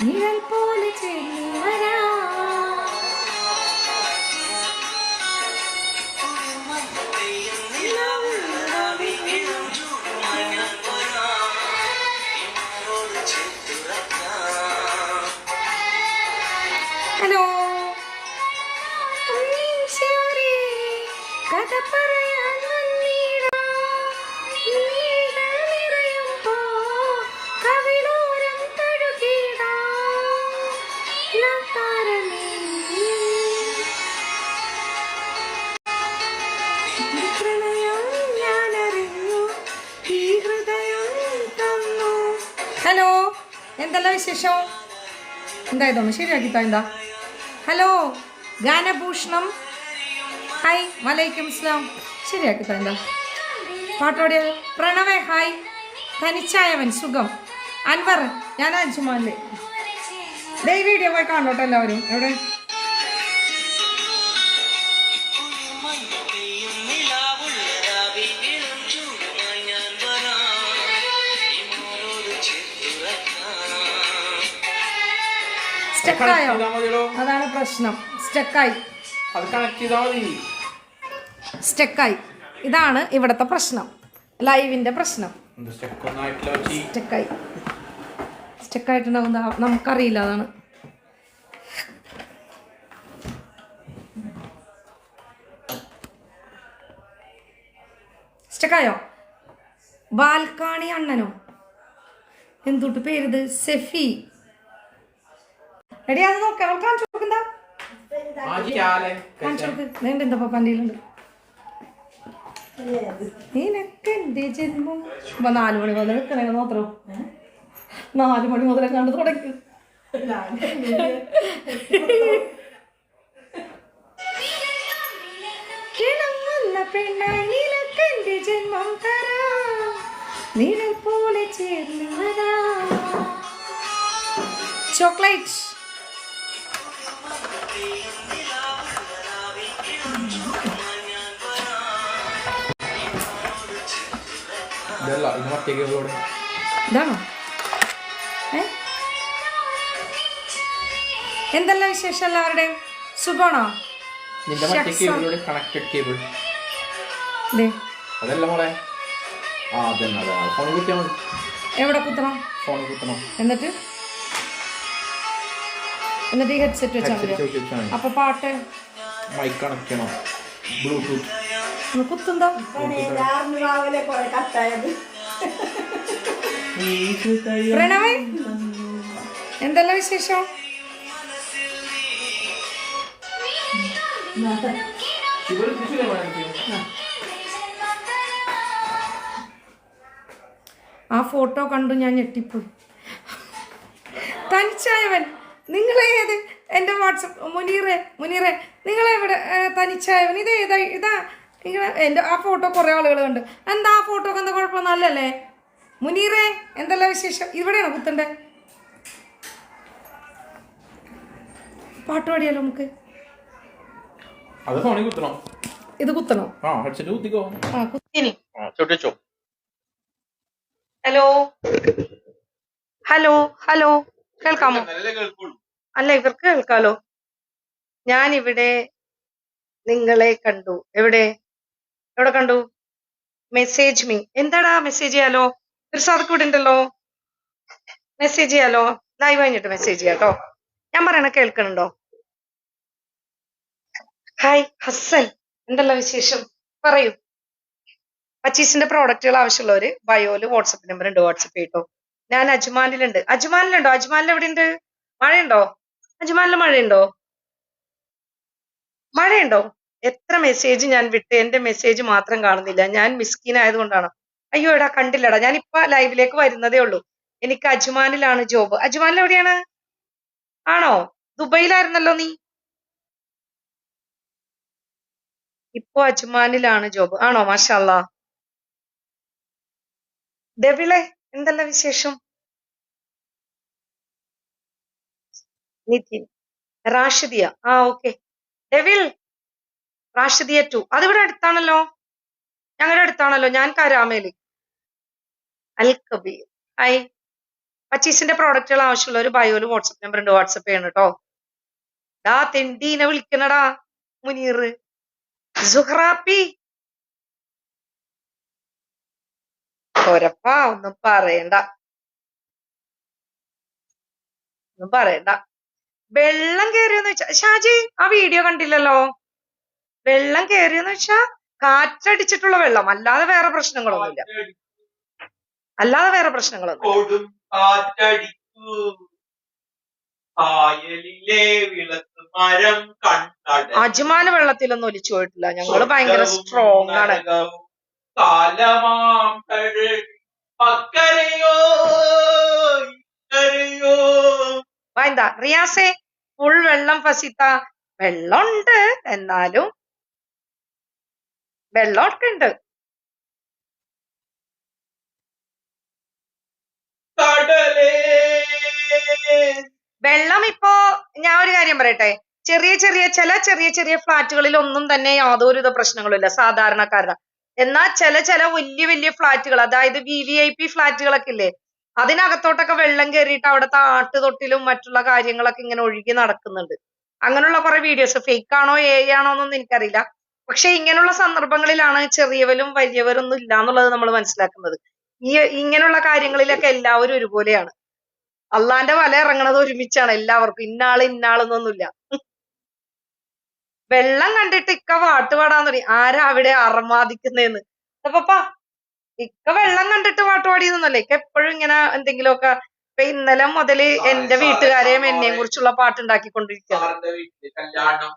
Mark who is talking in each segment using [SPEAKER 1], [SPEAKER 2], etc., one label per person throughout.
[SPEAKER 1] നിഴൽ പോലെ ചേർന്ന് വരാ. ഹലോ, കഥ പറയാൻ വന്നിടാ. കവിളോരം തഴുകിടാ. ഹലോ, എന്തെല്ലാം വിശേഷം? എന്തായതൊന്ന് ശരിയാക്കിത്താ. എന്താ ഹലോ ഗാനഭൂഷണം, ഹായ് വലൈക്കും സ്ലാം. ശരിയാക്കിത്താ. എന്താ പാട്ടോടിയ പ്രണവേ, ഹായ്. തനിച്ചായവൻ സുഖം. അൻവർ, ഞാൻ അഞ്ചുമാല്ലേ. ദേ വീഡിയോ പോയി കാണോട്ടെ എല്ലാവരും. എവിടെ സ്റ്റക്കായോ? അതാണ് പ്രശ്നം. സ്റ്റക്കായി. ഇതാണ് ഇവിടത്തെ പ്രശ്നം, ലൈവിന്റെ പ്രശ്നം. സ്റ്റക്കായിട്ടുണ്ടാവും, നമുക്കറിയില്ല. അതാണ് സ്റ്റക്കായോ? ബാൽക്കാണി അണ്ണനോ എന്തൊട്ട് പേരിത്? സെഫി. എടി അത് നോക്കാം, അവൾ കാണിച്ചു കൊടുക്കണ്ട. കാണിച്ചു കൊടുക്ക്. എന്താ പപ്പൻ്റെയിലുണ്ട്. നിനക്ക് എന്റെ ജന്മം. 4 മണി മുതൽ വെക്കണേ മാത്രം. 4 മണി മുതലേ കണ്ടു തുടങ്ങി. പെണ്ണായി നിനക്ക് എന്റെ ജന്മം തരാം, നിഴൽ പോലെ ചേർന്ന് വരാം. ചോക്ലേറ്റ്. ഇതാണോ? എന്തെല്ലാം വിശേഷം എല്ലാവരുടെയും? സുഖമാണോ? എവിടെ കുത്തണം? എന്നിട്ട് ഈ ഹെഡ്സെറ്റ് വെച്ചാൽ മതി. അപ്പൊ പാട്ട് കുത്തുന്തോ? പ്രണവേ, എന്തെല്ലാം വിശേഷം? ആ ഫോട്ടോ കണ്ടു ഞാൻ ഞെട്ടിപ്പോയി. തനിച്ചായവൻ, നിങ്ങളേത്? എൻ്റെ വാട്സപ്പ് മുനീറെ നിങ്ങളെവിടെ? തനിച്ചായവൻ ഇതാ നിങ്ങൾ. എൻ്റെ ആ ഫോട്ടോ കുറേ ആളുകൾ കണ്ട്. എന്താ ആ ഫോട്ടോക്ക് എന്താ കുഴപ്പം? നല്ലല്ലേ മുനീറെ? എന്തെല്ലാം വിശേഷം? ഇവിടെയാണോ കുത്തണ്ടേ? പാട്ട് പാടിയാലോ നമുക്ക്? ഇത് കുത്തണോ? ഹലോ ഹലോ ഹലോ, കേൾക്കാമോ? അല്ല, ഇവർക്ക് കേൾക്കാലോ. ഞാനിവിടെ നിങ്ങളെ കണ്ടു. എവിടെ കണ്ടു? Message me. എന്താടാ മെസ്സേജ് ചെയ്യാലോ? ഒരു സാധക്ക് ഇവിടെ ഉണ്ടല്ലോ. മെസ്സേജ് ചെയ്യാലോ? ലൈവ് കഴിഞ്ഞിട്ട് മെസ്സേജ് ചെയ്യാട്ടോ. ഞാൻ പറയണ കേൾക്കണുണ്ടോ? ഹായ് ഹസൻ, എന്തെല്ലാം വിശേഷം? പറയൂ. പച്ചീസിന്റെ പ്രോഡക്റ്റുകൾ ആവശ്യമുള്ളവര് ബയോയില് വാട്സപ്പ് നമ്പർ ഉണ്ട്, വാട്സപ്പ് ചെയ്തോ. ഞാൻ അജ്മാനിലുണ്ട്. അജ്മാനിലുണ്ടോ? അജ്മാനിൽ എവിടെ ഉണ്ട്? മഴയുണ്ടോ? അജ്മാനിൽ മഴയുണ്ടോ? എത്ര മെസ്സേജ് ഞാൻ വിട്ട്, എന്റെ മെസ്സേജ് മാത്രം കാണുന്നില്ല. ഞാൻ മിസ്കിൻ ആയതുകൊണ്ടാണ്. അയ്യോ എടാ, കണ്ടില്ലടാ. ഞാൻ ഇപ്പൊ ലൈവിലേക്ക് വരുന്നതേ ഉള്ളൂ. എനിക്ക് അജ്മാനിലാണ് ജോബ്. അജ്മാനിൽ എവിടെയാണ്? ആണോ? ദുബൈയിലായിരുന്നല്ലോ നീ. ഇപ്പൊ അജ്മാനിലാണ് ജോബ് ആണോ? മാഷാ അല്ലാ. ഡെവിളെ, എന്തെല്ലാം വിശേഷം? Nithin, Rashidiya. Okay. Devil, Rashidiya 2. അതിവിടെ അടുത്താണല്ലോ, ഞങ്ങളുടെ അടുത്താണല്ലോ. ഞാൻ കരാമേലി. അൽ കബീർ, ഹായ്. പച്ചീസിന്റെ പ്രോഡക്റ്റുകൾ ആവശ്യമുള്ള ഒരു ബയോല് വാട്സപ്പ് നമ്പർ ഉണ്ട്, വാട്സപ്പ് ചെയ്യണം കേട്ടോ. തെണ്ടീനെ വിളിക്കണടാ മുനീർ. സുഹ്റാപ്പി ഒരപ്പാ, ഒന്നും പറയണ്ട. വെള്ളം കേറിയെന്ന് വെച്ചാ ഷാജി ആ വീഡിയോ കണ്ടില്ലല്ലോ. വെള്ളം കേറിയെന്ന് വെച്ചാ കാറ്റടിച്ചിട്ടുള്ള വെള്ളം, അല്ലാതെ വേറെ പ്രശ്നങ്ങളൊന്നുമില്ല. അജ്മാന് വെള്ളത്തിലൊന്നും ഒലിച്ചു പോയിട്ടില്ല. ഞങ്ങള് ഭയങ്കര സ്ട്രോങ് ആണ്. എന്താ റിയാസേ ഫുൾ വെള്ളം ഫസിത്ത? വെള്ളമുണ്ട്, എന്നാലും വെള്ളമൊക്കെ ഉണ്ട്. വെള്ളം ഇപ്പോ ഞാൻ ഒരു കാര്യം പറയട്ടെ, ചെറിയ ചെറിയ ഫ്ലാറ്റുകളിൽ ഒന്നും തന്നെ യാതൊരുവിധ പ്രശ്നങ്ങളും ഇല്ല സാധാരണക്കാരുടെ. എന്നാൽ ചില വലിയ ഫ്ലാറ്റുകൾ, അതായത് VVIP ഫ്ലാറ്റുകളൊക്കെ ഇല്ലേ, അതിനകത്തോട്ടൊക്കെ വെള്ളം കയറിയിട്ട് അവിടുത്തെ ആട്ടുതൊട്ടിലും മറ്റുള്ള കാര്യങ്ങളൊക്കെ ഇങ്ങനെ ഒഴുകി നടക്കുന്നുണ്ട്. അങ്ങനെയുള്ള കുറെ വീഡിയോസ് ഫേക്ക് ആണോ ആണോ എന്നൊന്നും എനിക്കറിയില്ല. പക്ഷെ ഇങ്ങനെയുള്ള സന്ദർഭങ്ങളിലാണ് ചെറിയവരും വലിയവരും ഒന്നും ഇല്ല എന്നുള്ളത് നമ്മൾ മനസ്സിലാക്കുന്നത്. ഇങ്ങനെയുള്ള കാര്യങ്ങളിലൊക്കെ എല്ലാവരും ഒരുപോലെയാണ്. അള്ളാന്റെ വല ഇറങ്ങണത് ഒരുമിച്ചാണ് എല്ലാവർക്കും, ഇന്നാളെന്നൊന്നുമില്ല. വെള്ളം കണ്ടിട്ട് ഇക്ക പാട്ട് പാടാൻ തുടങ്ങി. ആരാ അവിടെ അർമാദിക്കുന്നേന്ന്? അപ്പപ്പാ ഇക്ക വെള്ളം കണ്ടിട്ട് പാട്ട് പാടിയെന്നല്ലേ. ഇക്ക എപ്പോഴും ഇങ്ങനെ എന്തെങ്കിലുമൊക്കെ. ഇപ്പൊ ഇന്നലെ മുതല് എന്റെ വീട്ടുകാരെയും എന്നെയും കുറിച്ചുള്ള പാട്ട് ഉണ്ടാക്കിക്കൊണ്ടിരിക്കുകയാണ്.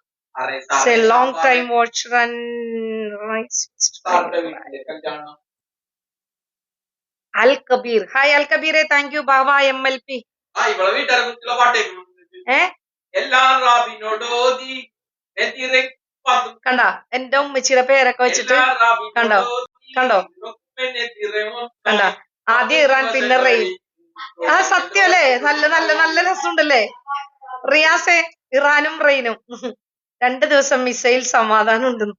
[SPEAKER 1] Long time watch run. Al Kabir, hi Al കബീറെ, താങ്ക് യു ബാബ MLP. കണ്ട എന്റെ ഉമ്മച്ചിയുടെ പേരൊക്കെ വെച്ചിട്ട് കണ്ടോ കണ്ട. ആദ്യം ഇറാൻ, പിന്നെ റെയിൻ. ആ സത്യം അല്ലേ? നല്ല രസമുണ്ടല്ലേ റിയാസെ? ഇറാനും റെയിനും 2 ദിവസം മിസൈൽ സമാധാനം ഉണ്ടെന്ന്.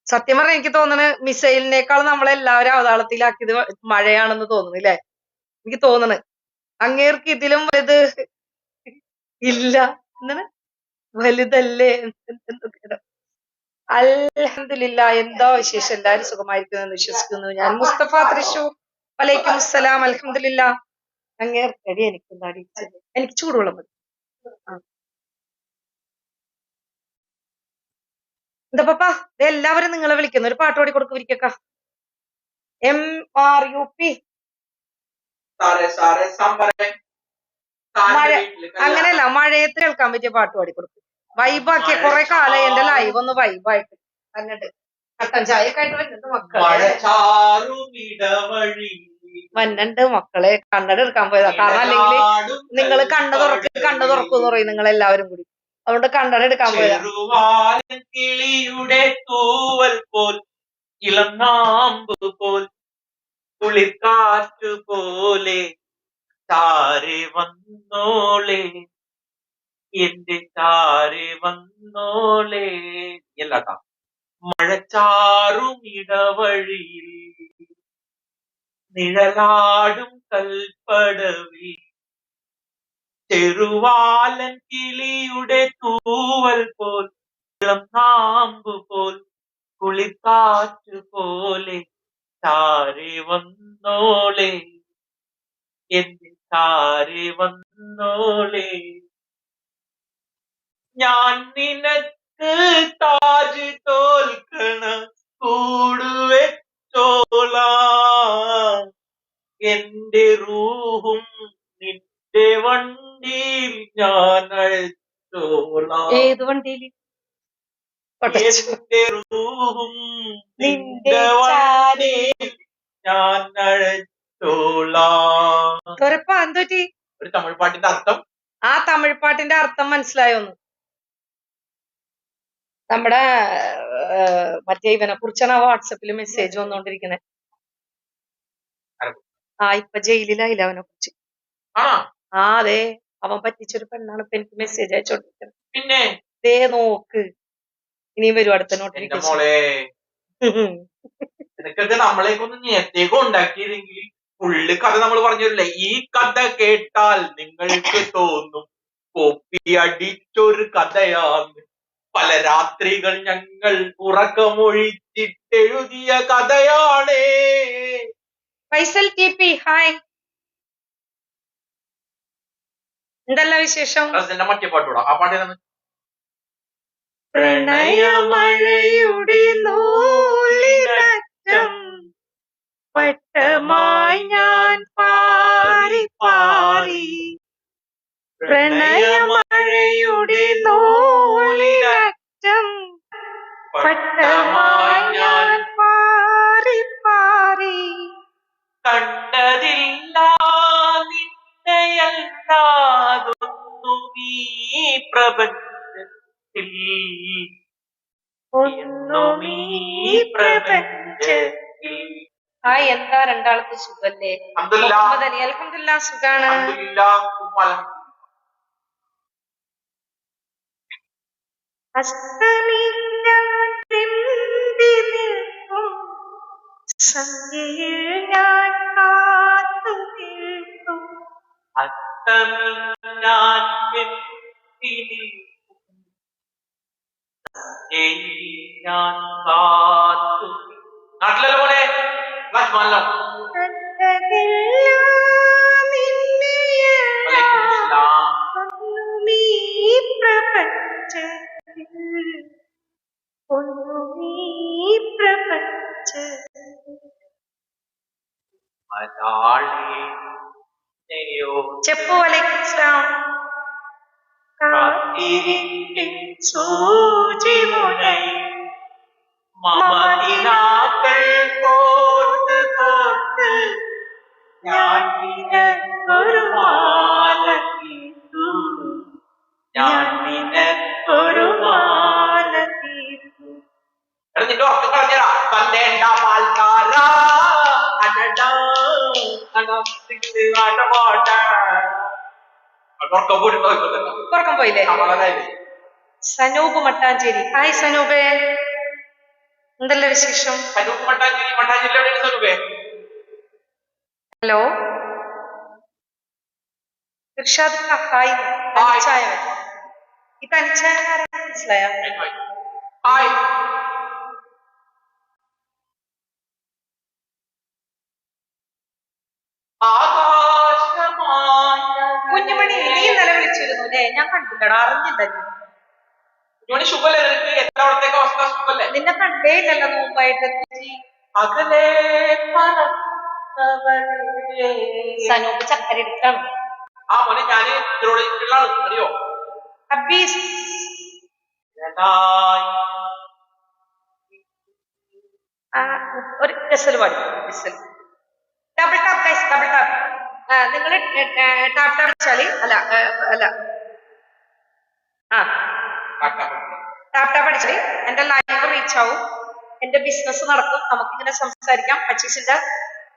[SPEAKER 1] സത്യം പറഞ്ഞാൽ എനിക്ക് തോന്നണ് മിസൈലിനേക്കാൾ നമ്മളെല്ലാവരും അവതാളത്തിലാക്കിയത് മഴയാണെന്ന് തോന്നുന്നു അല്ലേ? എനിക്ക് തോന്നണ് അങ്ങേർക്ക് ഇതിലും വലുത് ഇല്ല. എന്താണ് വലുതല്ലേ? അൽഹംദുലില്ലാ. എന്താ വിശേഷം? എല്ലാവരും സുഖമായിരിക്കുന്നു എന്ന് വിശ്വസിക്കുന്നു ഞാൻ. മുസ്തഫ തൃശൂർ, വലൈക്കും അസ്സലാം. അൽഹംദുലില്ലാ. അങ്ങേർക്കടി എനിക്ക് ചൂടുവെള്ളം മതി. എന്താ പപ്പാ എല്ലാവരും നിങ്ങളെ വിളിക്കുന്നു, ഒരു പാട്ട് പാടി കൊടുക്കും ഇരിക്ക. MRUP മഴ അങ്ങനെയല്ല, മഴയത്ത് കേൾക്കാൻ പറ്റിയ പാട്ട് പാടി കൊടുക്കും. വൈബാക്കിയ കുറെ കാലം എന്റെ ലൈവ് ഒന്ന് വൈബായിട്ട് എന്നിട്ട് കട്ടൻ ചായ ഒക്കെ ആയിട്ട് വരുന്നുണ്ട് മക്കളെ. കണ്ണട എടുക്കാൻ പോയതാ, കാരണം അല്ലെങ്കിൽ നിങ്ങൾ കണ്ണു തുറക്കൂന്ന് പറയും നിങ്ങൾ എല്ലാവരും കൂടി. അതുകൊണ്ട് കണ്ണട എടുക്കാൻ പോയതാ. കിളിയുടെ തൂവൽ പോൽ ഇളനാമ്പ് പോൽ കുളിർക്കാറ്റ് പോലെ ചാരെ വന്നോളെ, എന്റെ ചാരെ വന്നോളെ. എല്ലാട്ടാ. മഴച്ചാറും ഇടവഴിയിൽ നിഴലാടും കൽപ്പടവിൽ ചെറുവാലൻ കിളിയുടെ തൂവൽ പോൽ ഇളനാമ്പ് പോൽ കുളിർക്കാറ്റ് പോലെ ചാരെ വന്നോളെ, എന്റെ ചാരെ വന്നോളെ. ഞാൻ നിനക്ക് താജ് തോൽക്കണ കൂടുവെച്ചോളാം, എന്റെ റൂഹും നിന്റെ വണ്ടിയിൽ ഞാൻ അയച്ചോളാം. ഏത് വണ്ടിയിൽ? എന്റെ റൂഹും നിന്റെ വണ്ടിയിൽ ഞാൻ അയച്ചോളാം. എന്തോറ്റി? ഒരു തമിഴ് പാട്ടിന്റെ അർത്ഥം. ആ തമിഴ് പാട്ടിന്റെ അർത്ഥം മനസ്സിലായോന്ന്? നമ്മുടെ മറ്റേ ഇവനെ കുറിച്ചാണ് വാട്സപ്പിൽ മെസ്സേജ് വന്നോണ്ടിരിക്കുന്നത്. ഇപ്പൊ ജയിലിലായില്ല അവനെ കുറിച്ച്. അതെ, അവൻ പറ്റിച്ചൊരു പെണ്ണാണ് ഇപ്പൊ എനിക്ക് മെസ്സേജ് അയച്ചോണ്ടിരിക്കുന്നത്. പിന്നെ ദേ നോക്ക്, ഇനിയും വരും അടുത്ത നോട്ടിഫിക്കേഷൻ. നമ്മളെയൊക്കെ ഒന്ന് നേരത്തേക്ക് ഉണ്ടാക്കിയതെങ്കിൽ
[SPEAKER 2] ഫുള്ള് കഥ നമ്മൾ പറഞ്ഞില്ലേ. ഈ കഥ കേട്ടാൽ നിങ്ങൾക്ക് തോന്നും കോപ്പിയടിച്ചൊരു കഥയാണ്. പല രാത്രികൾ ഞങ്ങൾ ഉറക്കമൊഴിച്ചിട്ടെഴുതിയ കഥയാണ്.
[SPEAKER 1] ഫൈസൽ ടി പി ഹായ്, എന്തല്ല വിശേഷം?
[SPEAKER 2] മറ്റേ പാട്ടോടാ, ആ പാട്ട്
[SPEAKER 1] പ്രണയമഴയുടെ നൂലിനറ്റം വട്ടമായി ഞാൻ പാറി പാറി, പ്രണയമഴയുടെ നൂലിനറ്റം വട്ടമായി ഞാൻ പാറി പാറി,
[SPEAKER 2] കണ്ടതില്ല നിന്നെയല്ലാതൊന്നും ഈ പ്രപഞ്ചത്തിൽ,
[SPEAKER 1] ഒന്നും ഈ പ്രപഞ്ചത്തിൽ. ഹായ്, എന്താ രണ്ടാൾക്ക് സുഖല്ലേ? അൽഹംദുലില്ലാ സുഖാണ്. അസ്തമിക്കാൻ വെമ്പി നിൽക്കും സന്ധ്യയിൽ ഞാൻ കാത്തു നിൽക്കും,
[SPEAKER 2] അസ്തമിക്കാൻ വെമ്പി നിൽക്കും സന്ധ്യയിൽ ഞാൻ കാത്തു. നാട്ടിലല്ലേ പോലെ
[SPEAKER 1] చెప్పు. వలైకుం సలాం. സൂചി മുനൈ
[SPEAKER 2] മമദിനാക്കൾ കോർത്ത് കോർത്ത് ഞാൻ നിനക്കൊരു മാല തീർത്തു, ഞാൻ നിനക്കൊരു മാല തീർത്തു. നിന്റെ ഉറക്കം കളഞ്ഞടാ. കണ്ടേണ്ട പാൽക്കാരാ
[SPEAKER 1] ഉറക്കം പോയില്ലേ? സനൂപ് മട്ടാഞ്ചേരി ഹായ് സനൂപേ, എന്തല്ല വിശേഷം?
[SPEAKER 2] സനൂപ് മട്ടാഞ്ചേരി, മട്ടാഞ്ചേരി എവിടെയാണ് സനൂപേ?
[SPEAKER 1] Hello Irshad hi. തനിച്ചായ ഈ തനിച്ചായ മനസ്സിലായോ?
[SPEAKER 2] ഹായ്.
[SPEAKER 1] കുഞ്ഞുമണി നീ ഇന്നലെ വിളിച്ചിരുന്നു അല്ലേ? ഞാൻ കണ്ടില്ലടാ, അറിഞ്ഞില്ല. നിന്നെ കണ്ടേ ഇല്ലല്ലോ മുമ്പായിട്ട്. സനൂപ് ചക്കര എടുക്കണം.
[SPEAKER 2] ആ മോനെ ഞാന് അറിയോ?
[SPEAKER 1] ഹബീസ് ഒരു ഗസൽ പാടി. Double tap guys, double tap. നിങ്ങൾ ടാപ്പ് ടാപ്പ് വെച്ചാല് അല്ല ടാപ്പ് ടാപ്പ് അടിച്ചാല് എന്റെ ലൈവ് റീച്ച് ആവും, എന്റെ ബിസിനസ് നടക്കും, നമുക്കിങ്ങനെ സംസാരിക്കാം. പച്ചീസിന്റെ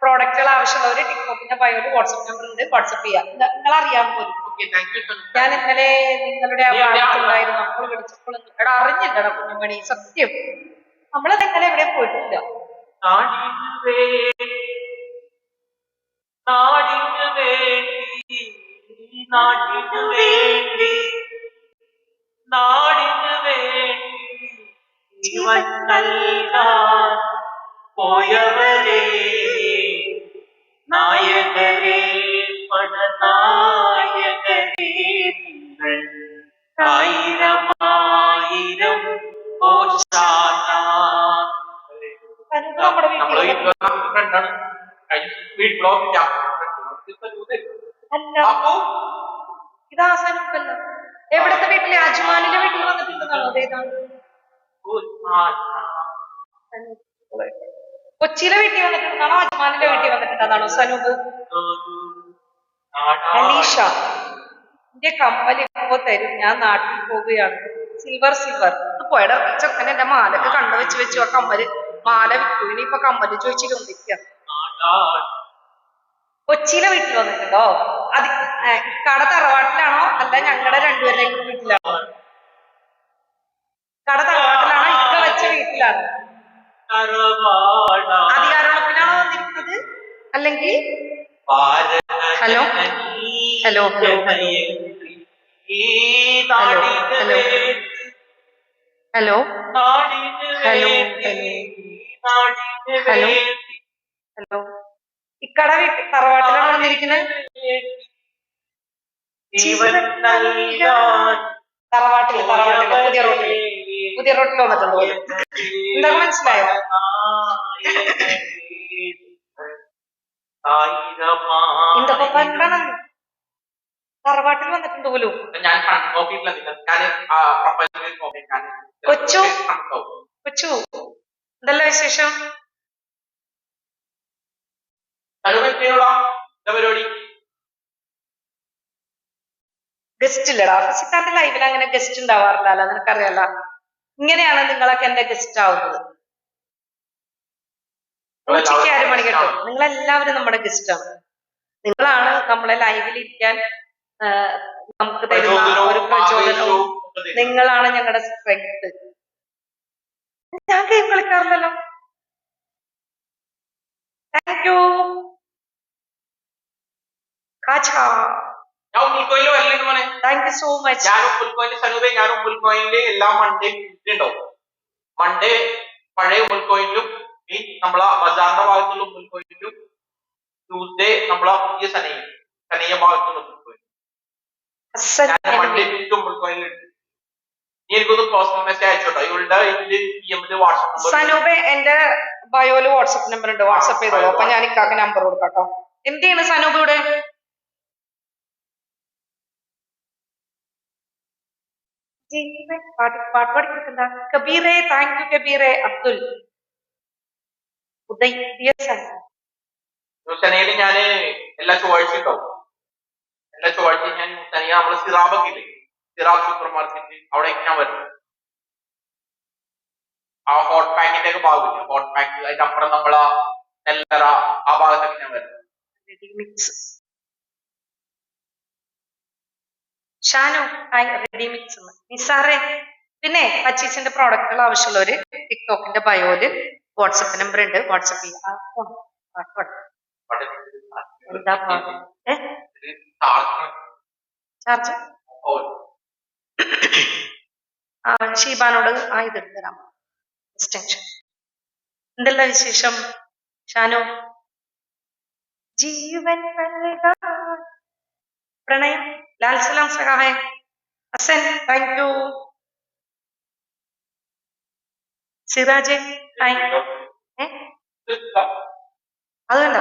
[SPEAKER 1] പ്രോഡക്റ്റുകൾ ആവശ്യമുള്ളവര് ടിക്ടോക്കിന്റെ ബയോയില് വാട്സ്ആപ്പ് നമ്പർ ഉണ്ട്, വാട്സ്ആപ്പ് ചെയ്യാം. നിങ്ങൾ അറിയാൻ പോലും. ഞാൻ ഇന്നലെ നിങ്ങളുടെ ആ ഭാഗത്തുണ്ടായിരുന്നു, അപ്പോൾ വിളിച്ചപ്പോൾ എടാ അറിഞ്ഞില്ലടാ കുഞ്ഞുമണി, സത്യം നമ്മളത് ഇന്നലെ എവിടെ പോയിട്ടില്ല.
[SPEAKER 2] നാടിനു വേണ്ടി നാടിനു വേണ്ടി നാടിനു വേണ്ടി ജീവൻ നൽകാൻ പോയവരെ നായകരെ പടനായകരെ നിങ്ങൾ ആയിരം ആയിരം ഫ്രണ്ടാണ്.
[SPEAKER 1] ഇതാ സനൂപല്ല. എവിടത്തെ വീട്ടിലെ അജ്മാനിലെ വീട്ടിൽ വന്നിട്ടുണ്ടെന്നാണോ? അതേതാണ്? കൊച്ചിയിലെ വീട്ടിൽ വന്നിട്ടുണ്ടെന്നാണോ അജ്മാനിലെ വീട്ടിൽ വന്നിട്ടുണ്ടെന്നാണോ സനൂപ്? അലീഷ എന്റെ കമ്മൽ ഇപ്പോ തരും, ഞാൻ നാട്ടിൽ പോവുകയാണ്. സിൽവർ പോയടാ ചെക്കൻ. എന്റെ മാലക്ക് കണ്ണു വെച്ച് ആ കമ്മല് മാല വിറ്റു, ഇനിയിപ്പൊ കമ്മല് ചോദിച്ചിരിക്ക. കൊച്ചിയിലെ വീട്ടിൽ വന്നിട്ടുണ്ടോ? അത് കട തറവാട്ടിലാണോ അല്ല ഞങ്ങളുടെ രണ്ടുപേരുടെയും വീട്ടിലാണോ? കട തറവാട്ടിലാണോ ഇക്ക വെച്ച വീട്ടിലാണോ? അധികാരോളപ്പിലാണോ വന്നിരിക്കുന്നത് അല്ലെങ്കിൽ ഹലോ ഹലോ ഹലോ ഹലോ
[SPEAKER 2] ഈ നാടിന്
[SPEAKER 1] ഹലോ ഹലോ
[SPEAKER 2] നാടിന്
[SPEAKER 1] ഹലോ
[SPEAKER 2] വേണ്ടി നാടിന്
[SPEAKER 1] ഹലോ
[SPEAKER 2] വേണ്ടി
[SPEAKER 1] ഹലോ ഇക്കട തറവാട്ടിലാണ് വന്നിരിക്കുന്നത്.
[SPEAKER 2] ജീവൻ നൽകാൻ
[SPEAKER 1] തറവാട്ടില് പുതിയ റോട്ടിൽ വന്നിട്ടുണ്ട്. എന്തൊക്കെ മനസ്സിലായോ? എന്തൊക്കെ എന്താണ് തറവാട്ടിൽ വന്നിട്ടുണ്ട് പോലും.
[SPEAKER 2] ഞാൻ നോക്കിയിട്ടില്ല.
[SPEAKER 1] കൊച്ചു കൊച്ചു എന്തല്ല വിശേഷം?
[SPEAKER 2] പരിപാടി
[SPEAKER 1] ഗസ്റ്റ് ഇല്ലടാ. ഫസിക്കാന്റെ ലൈവിൽ അങ്ങനെ ഗസ്റ്റ് ഉണ്ടാവാറില്ല, നിനക്കറിയാലോ. ഇങ്ങനെയാണ് നിങ്ങളൊക്കെ എന്റെ ഗസ്റ്റ് ആവുന്നത്. ഉച്ചയ്ക്ക് 6 മണി കേട്ടോ. നിങ്ങളെല്ലാവരും നമ്മുടെ ഗസ്റ്റാണ്. നിങ്ങളാണ് നമ്മളെ ലൈവിൽ ഇരിക്കാൻ നമുക്ക് തരുന്ന ഒരു പ്രചോദനവും. നിങ്ങളാണ് ഞങ്ങളുടെ സ്ട്രെങ്ത്. ഞാൻ ഗെയിം കളിക്കാറില്ലല്ലോ. Thank you. Thank you so much.
[SPEAKER 2] ഞാനും ഉൾക്കോയിനില് എല്ലാ മൺഡേയും ഉണ്ടാവും. മൺഡേ പഴയ ഉൾക്കോയിനിലും നമ്മളെ ബജാറിന്റെ ഭാഗത്തുള്ള ഉൾക്കോയിനിലും, ട്യൂസ്ഡേ നമ്മളെ പുതിയ സനയ്യ ഭാഗത്തുള്ള ഉൾക്കോയിലും. മൺഡേ ചുറ്റും ഉൾക്കോയിലുണ്ട്. നീ എനിക്കൊന്ന് പേഴ്സണൽ മെസ്സേജ് അയച്ചോട്ടോ. ഇവളുടെ വാട്സ്ആപ്പ്
[SPEAKER 1] സനൂപെ എന്റെ ബയോയില് വാട്സ്ആപ്പ് നമ്പർ ഉണ്ട്, വാട്സ്ആപ്പ് ചെയ്തോളൂ. അപ്പൊ ഞാൻ ഇക്കാക്ക് നമ്പർ കൊടുക്കാട്ടോ. എന്ത് ചെയ്യണം സനൂപ് ഇവിടെ? പാട്ട് പഠിപ്പിക്കണ്ട. കബീറെ താങ്ക് യു. കബീറെ അബ്ദുൽ
[SPEAKER 2] സനയില് ഞാന് എല്ലാ ചൊവ്വാഴ്ചയും ഉണ്ടാവും. എല്ലാ ചൊവ്വാഴ്ചയും ഞാൻ സനയ നമ്മളെ സിറാബൊക്കെ ഇല്ലേ, സിറാബ് സൂപ്പർ മാർക്കറ്റ്, അവിടേക്ക് ഞാൻ വരും. ആ ഹോട്ട് പാക്കിന്റെ ഒക്കെ ഭാഗമില്ല, ഹോട്ട് പാക്ക് അതിന്റെ അപ്പുറം നമ്മളെ നെല്ലറ ആ ഭാഗത്തൊക്കെ ഞാൻ വരും.
[SPEAKER 1] ഷാനു ഹായ്. റെഡിമിക്സ് നിസാറെ. പിന്നെ പച്ചീസിന്റെ പ്രോഡക്റ്റുകൾ ആവശ്യമുള്ളവര് ടിക്ടോക്കിന്റെ ബയോയില് വാട്സപ്പ് നമ്പർ ഉണ്ട്, വാട്സപ്പ് ചെയ്യാം. എന്താ ചാർജ്? ഷീബാനോട് ഇത് തരാം. എക്സ്റ്റൻഷൻ. എന്തല്ല വിശേഷം ഷാനു? ജീവൻ പ്രണയം ലാൽ സലാം സഹായ ഹസൻ താങ്ക് യു. സിറാജെ ഹായ്. അത് വേണ്ട,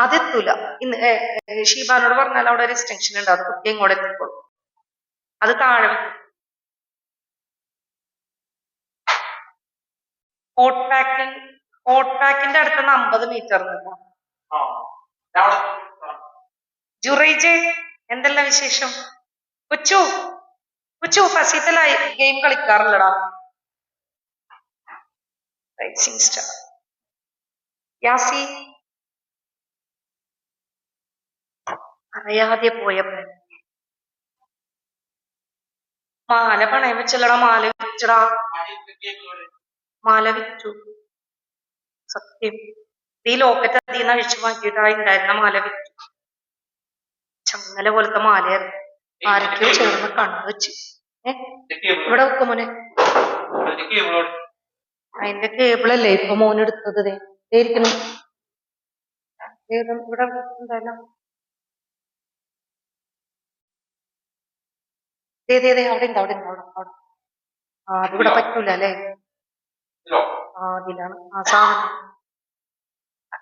[SPEAKER 1] അതെത്തൂല. ഇന്ന് ഷീബാനോട് പറഞ്ഞാൽ അവിടെ ഒരു എക്സ്റ്റൻഷൻ ഉണ്ട്, അത് കുട്ടി ഇങ്ങോട്ട് എത്തിക്കോളും. അത് താഴെ ഹോട്ട് പാക്കിന്റെ അടുത്ത് 50 മീറ്റർ. ജുറൈജെ എന്തല്ല വിശേഷം? കൊച്ചു ഫസീത്തലായി ഗെയിം കളിക്കാറില്ലടാ. യാസി അറിയാതെ പോയപ്പോ മാല പണയം വെച്ചല്ലടാ. മാല വിറ്റടാ. മാല വിറ്റു സത്യം. ഈ ലോക്കറ്റ് അതിന്ന് അഴിച്ചു മാറ്റിയിട്ടാ ഉണ്ടായിരുന്ന മാല വിറ്റു. ചങ്ങല പോലത്തെ മാലയായിരുന്നു. ആരൊക്കെയോ ചേർന്ന് കണ്ണു വെച്ച്. ഇവിടെ വെക്ക മോനെ. അതിന്റെ കേബിളല്ലേ ഇപ്പൊ മോനെടുത്തത്. ഇരിക്കുന്നു ഇവിടെ എന്തായാലും അവിടെ ഉണ്ട്. അതിവിടെ പറ്റൂല അല്ലേ? അതിലാണ് ആ സാധനം.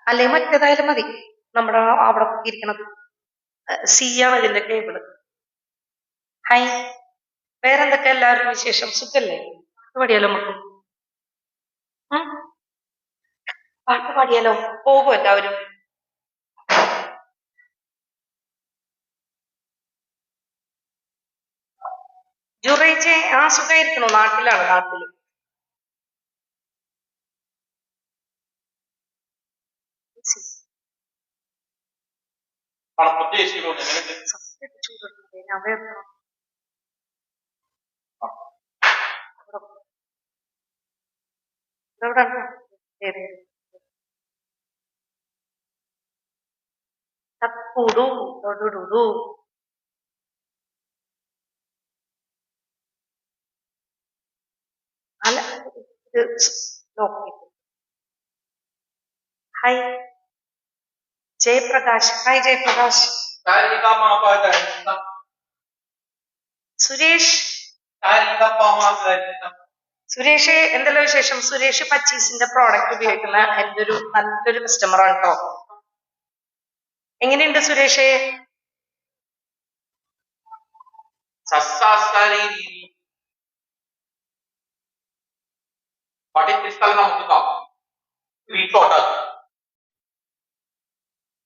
[SPEAKER 1] അല്ലെ മറ്റേതായാലും മതി. നമ്മുടെ അവിടെ ഇരിക്കണത് സിയാണ് ഇതിന്റെ കേബിള്. ഹൈ. വേറെന്തൊക്കെ എല്ലാവരും വിശേഷം? സുഖല്ലേ? പാടിയാലോ നമുക്ക്? പാട്ട് പാടിയാലോ? പോകും എല്ലാവരും. ജുറൈജെ ആ സുഖമായിരിക്കണോ? നാട്ടിലാണ്. നാട്ടില് തക്കുടു തൊടുടുടു. അല്ല നോക്കി. ഹായ് ജയപ്രകാശ്. ഹായ് ജയപ്രകാശ്. സുരേഷ്. സുരേഷ് എന്തെല്ലാം വിശേഷം? സുരേഷ് പച്ചീസിന്റെ പ്രോഡക്റ്റ് ഉപയോഗിക്കുന്ന എൻ്റെ ഒരു നല്ലൊരു കസ്റ്റമറാണ് കേട്ടോ. എങ്ങനെയുണ്ട് സുരേഷ്?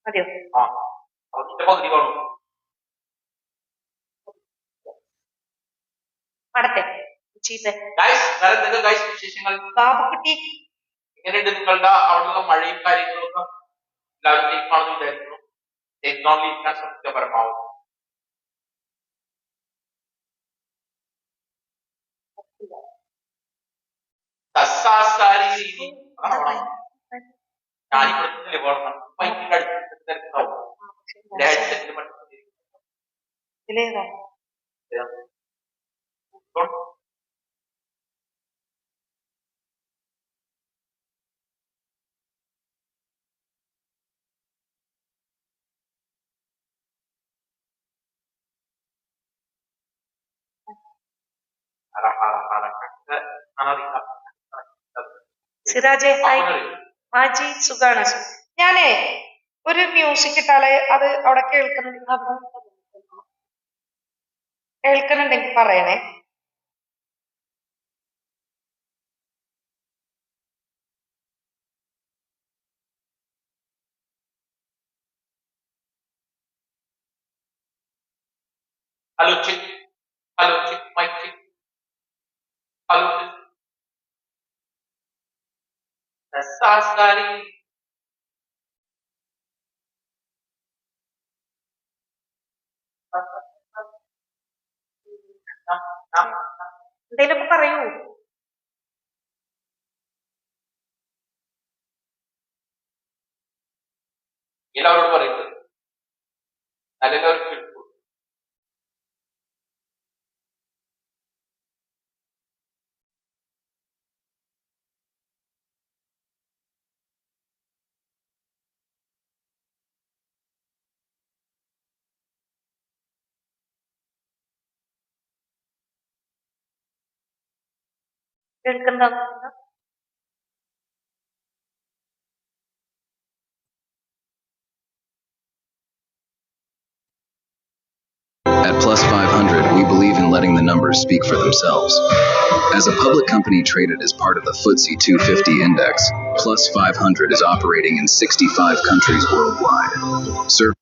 [SPEAKER 1] അതെയോ? അടുത്തെ ബാബുക്കുട്ടി
[SPEAKER 2] എങ്ങനെയുണ്ട് നിങ്ങളുടെ അവിടെയുള്ള മഴയും കാര്യങ്ങളും ഒക്കെ? എല്ലാവരും സേഫ് ആണെന്ന് വിചാരിക്കുന്നു. സേഫ് ഇരിക്കാൻ ശ്രമിക്കുക പരമാവധി. സസ്സാസ്കാരി രീതി ഞാനിവിടെ പോകണം. പൈപ്പിന്റെ അടുത്ത് ഹെഡ്സെറ്റ്
[SPEAKER 1] സിറാജെ ഹായ്. മാജി സുഖാണ്. ഞാനേ ഒരു മ്യൂസിക് ഇട്ടാലേ അത് അവിടെ കേൾക്കുന്നുണ്ടെങ്കിൽ പറയണേ.
[SPEAKER 2] Hello check. Hello check. Mic check. Hello സസ്സാസ്കാരി
[SPEAKER 1] എന്തേലൊക്കെ പറയൂ.
[SPEAKER 2] എല്ലാവരോട് പറയുന്നത് നല്ലവർക്ക്
[SPEAKER 1] കേൾക്കുന്ന
[SPEAKER 3] At Plus 500, we believe in letting the numbers speak for themselves. As a public company traded as part of the FTSE 250 index, Plus 500 is operating in 65 countries worldwide.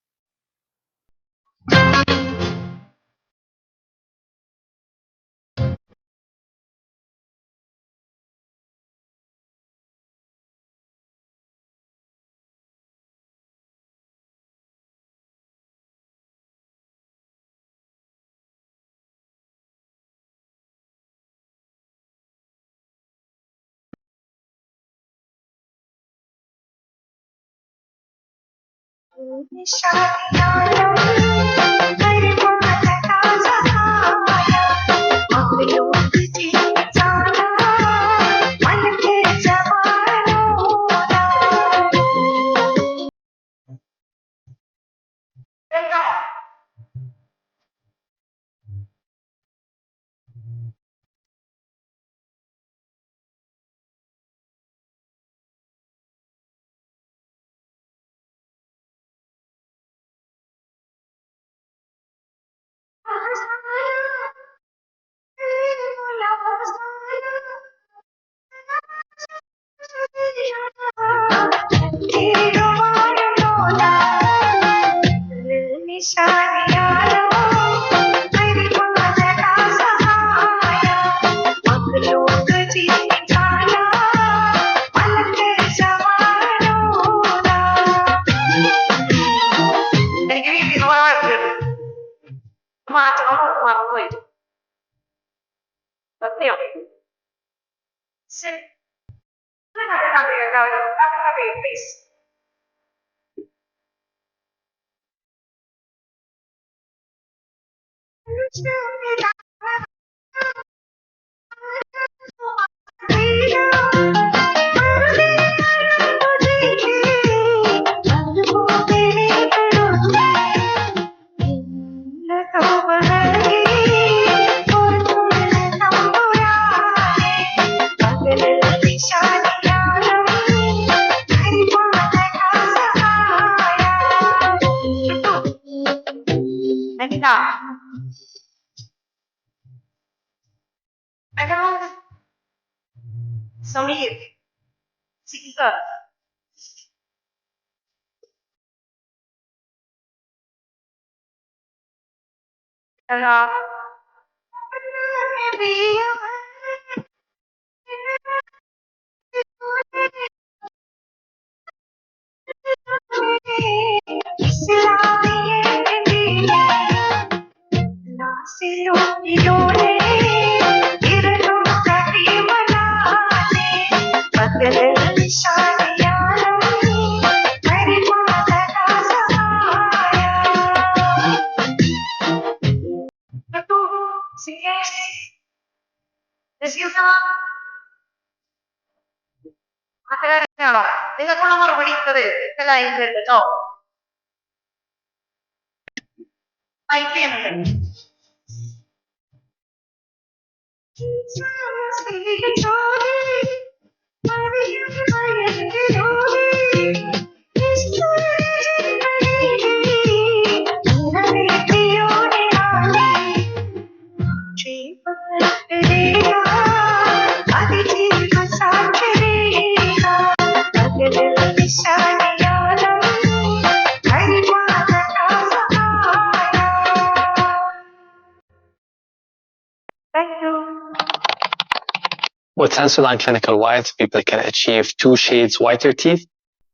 [SPEAKER 1] മറന്നുപോയി. സത്യം. Please Samir, singer. നാട്ടുകാരനാണോ നിങ്ങൾക്കുള്ള മറുപടി ഇട്ടത് ലൈനിൽ കേട്ടോ type ചെയ്യുന്നുണ്ട്
[SPEAKER 4] With Sensodyne Clinical White, people can achieve 2 shades whiter teeth.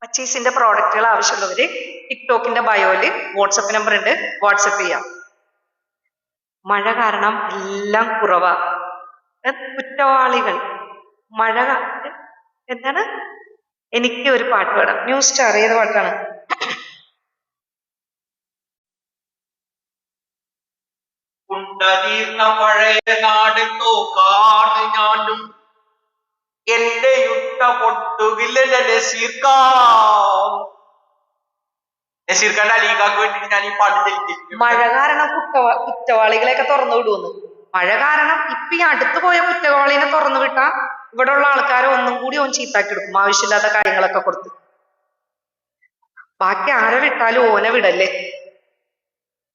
[SPEAKER 1] പച്ചീസിന്റെ പ്രോഡക്റ്റുകൾ ആവശ്യമുള്ളവര് ടിക്ടോക്കിന്റെ ബയോയില് WhatsApp number ഉണ്ട്, വാട്സപ്പ് ചെയ്യാം. മഴ കാരണം എല്ലാം കുറവാ. കുറ്റവാളികൾ മഴ എന്താണ് എനിക്ക് ഒരു പാട്ട് പാടാം. ന്യൂ സ്റ്റാർ ഏത് പാട്ടാണ്?
[SPEAKER 2] കുണ്ടതീർന്ന പഴയ നാട് നോക്കാണ് ഞാനും എന്റെ യുദ്ധ പൊട്ടുകില്ല നസീർക്കാന്റെ അലീകാക്ക് വേണ്ടിട്ട് ഞാൻ ഈ പാട്ട് ജയിച്ചിരിക്കും.
[SPEAKER 1] മഴ കാരണം കുറ്റവാളികളെയൊക്കെ തുറന്നു വിടുമെന്ന്. മഴ കാരണം ഇപ്പൊ ഈ അടുത്ത് പോയ കുറ്റവാളിനെ തുറന്നു വിട്ടാ ഇവിടെ ഉള്ള ആൾക്കാരെ ഒന്നും കൂടി ഓൻ ചീത്താക്കി എടുക്കും, ആവശ്യമില്ലാത്ത കാര്യങ്ങളൊക്കെ കൊടുത്ത്. ബാക്കി ആരെ വിട്ടാലും ഓനെ വിടല്ലേ.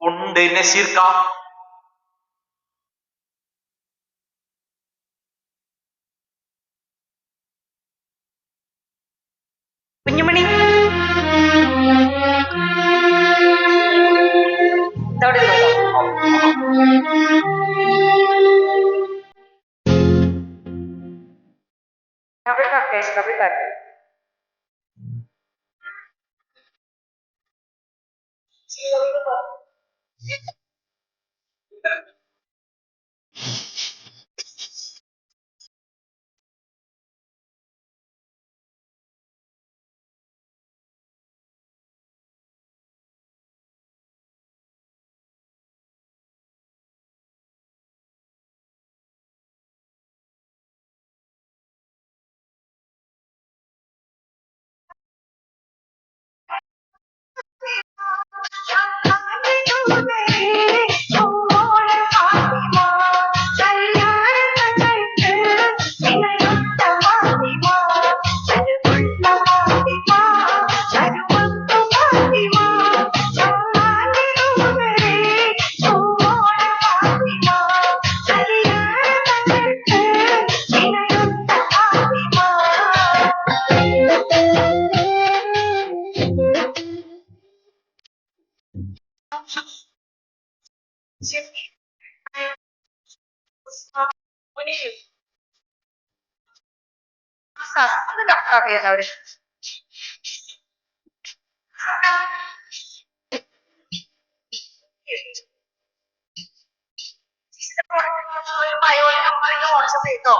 [SPEAKER 2] ഉണ്ട് നസീർക്ക.
[SPEAKER 1] കുഞ്ഞുമണി ഇതവിടെ അവര് വാട്സപ്പ് ചെയ്തോ.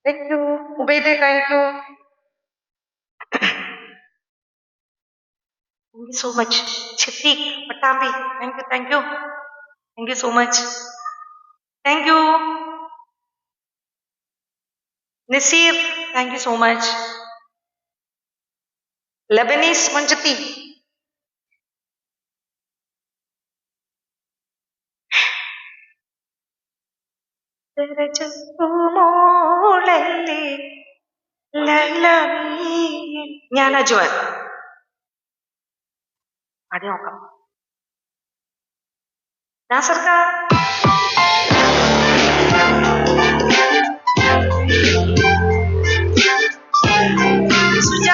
[SPEAKER 1] Thank you. Ubede, thank you. Thank you so much. Shafiq, Patambi, thank you, thank you. Thank you so much. Thank you. Nasir, thank you so much. Lebanese Manjati. ഞാൻ അജുവൻ പാടി നോക്കാം. നാസർക്ക സുജ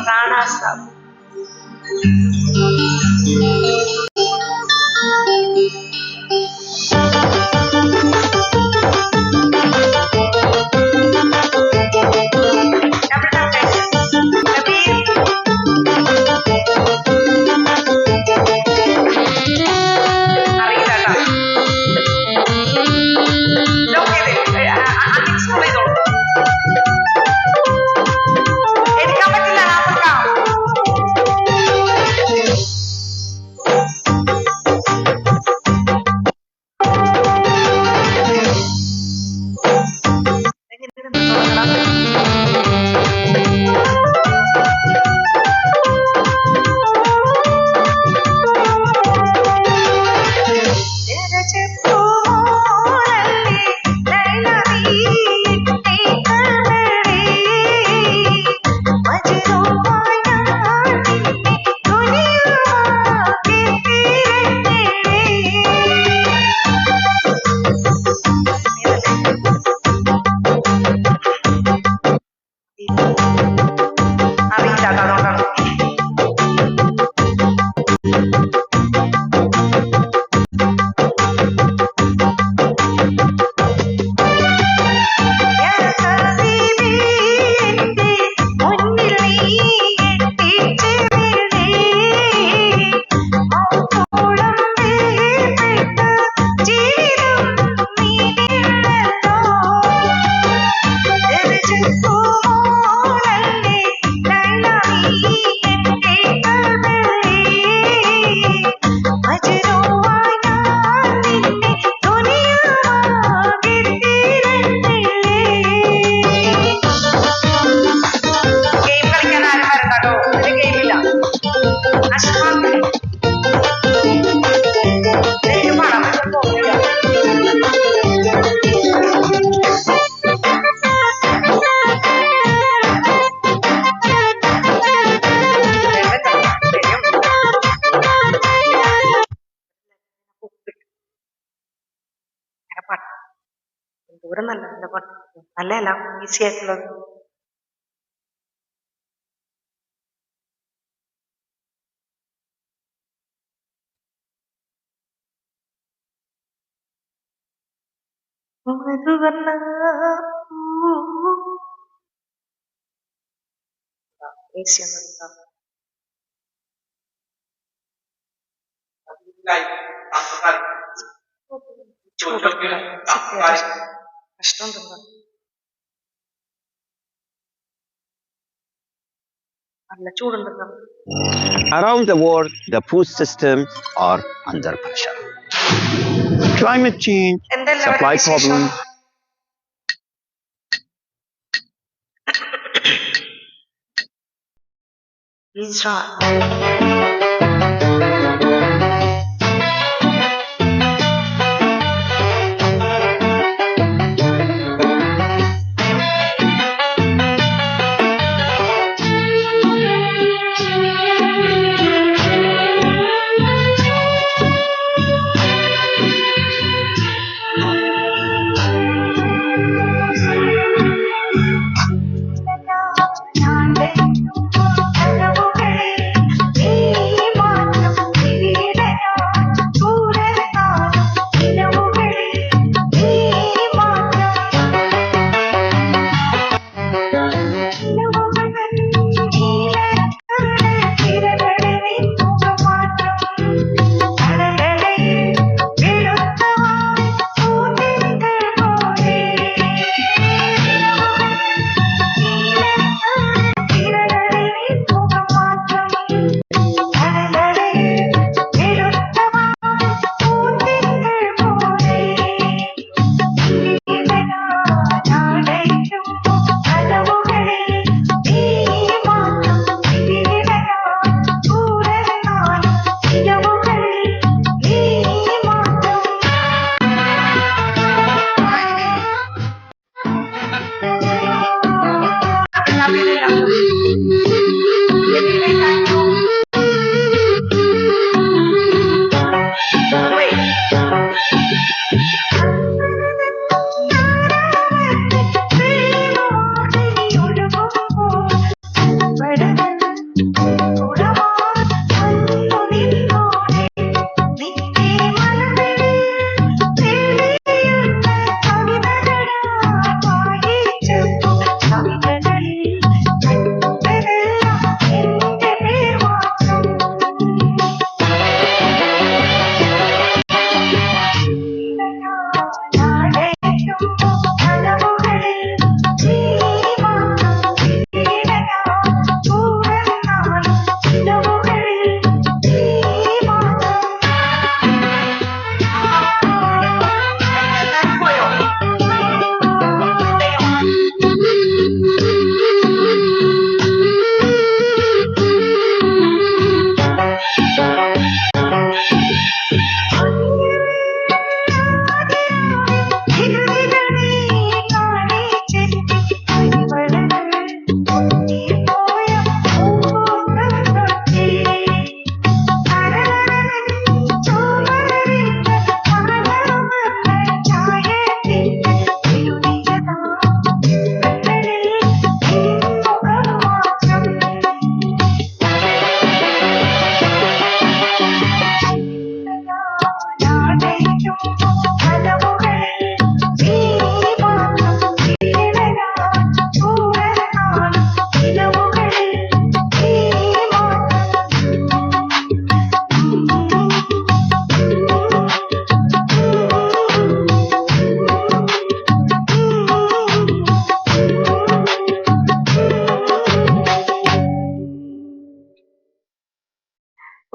[SPEAKER 1] റാണ സാബ് എടുക്കാൻ പറ്റില്ല നാസർക്ക. ദൂരം നല്ല നല്ലതല്ല, ഈസി ആയിട്ടുള്ളത്. മധുവർണ്ണ ഈസി ഒന്നും കഷ്ടമുണ്ടല്ലോ. നല്ല ചൂടുണ്ടല്ലോ.
[SPEAKER 5] Around the world, the food systems are under pressure. Climate change, supply problems,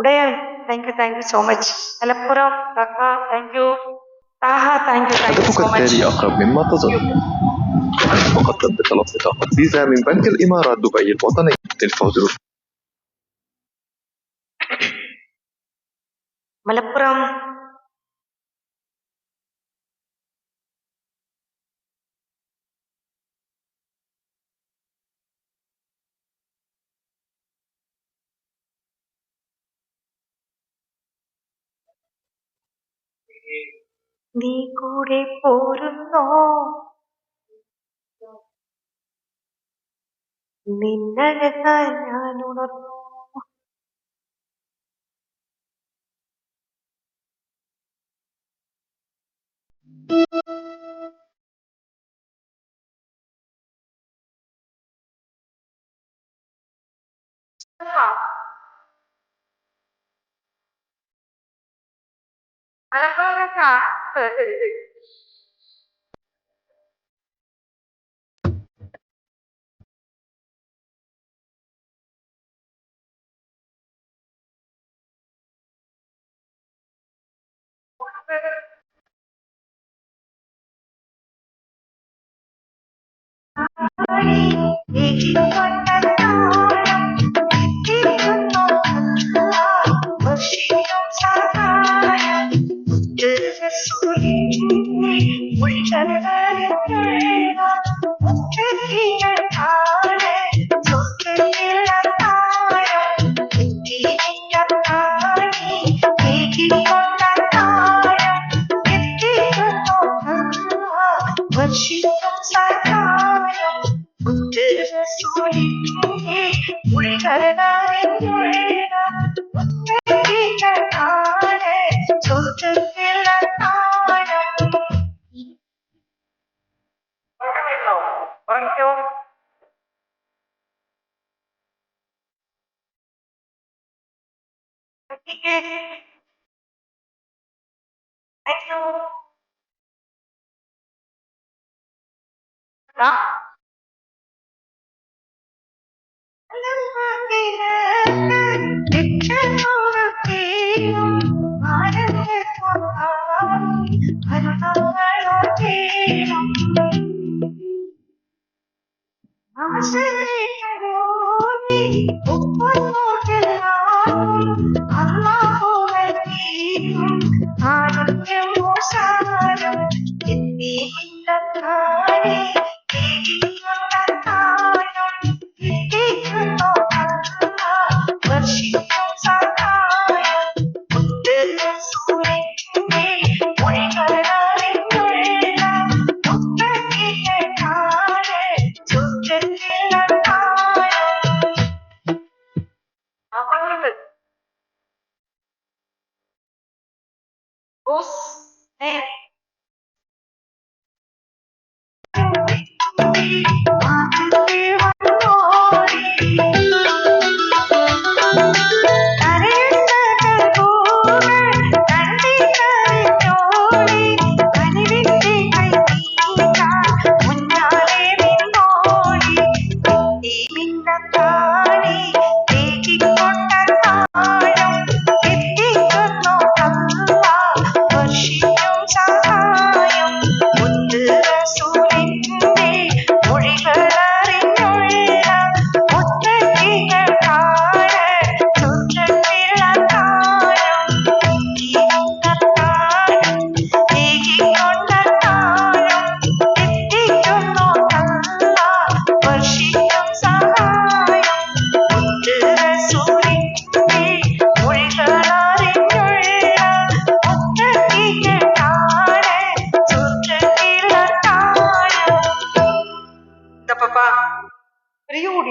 [SPEAKER 1] ഉടയാൻ thank you so much. Malappuram thank you. Thaha thank you
[SPEAKER 6] هدفك
[SPEAKER 1] so much.
[SPEAKER 6] التالي أقرب مما تظن. فقط بطلب بطاقة فيزا من بنك الإمارات دبي الوطني للفوز
[SPEAKER 1] Malappuram നീ കൂടെ പോരുന്നോ നിന്നഴകാൽ ഞാൻ ഉണർന്നു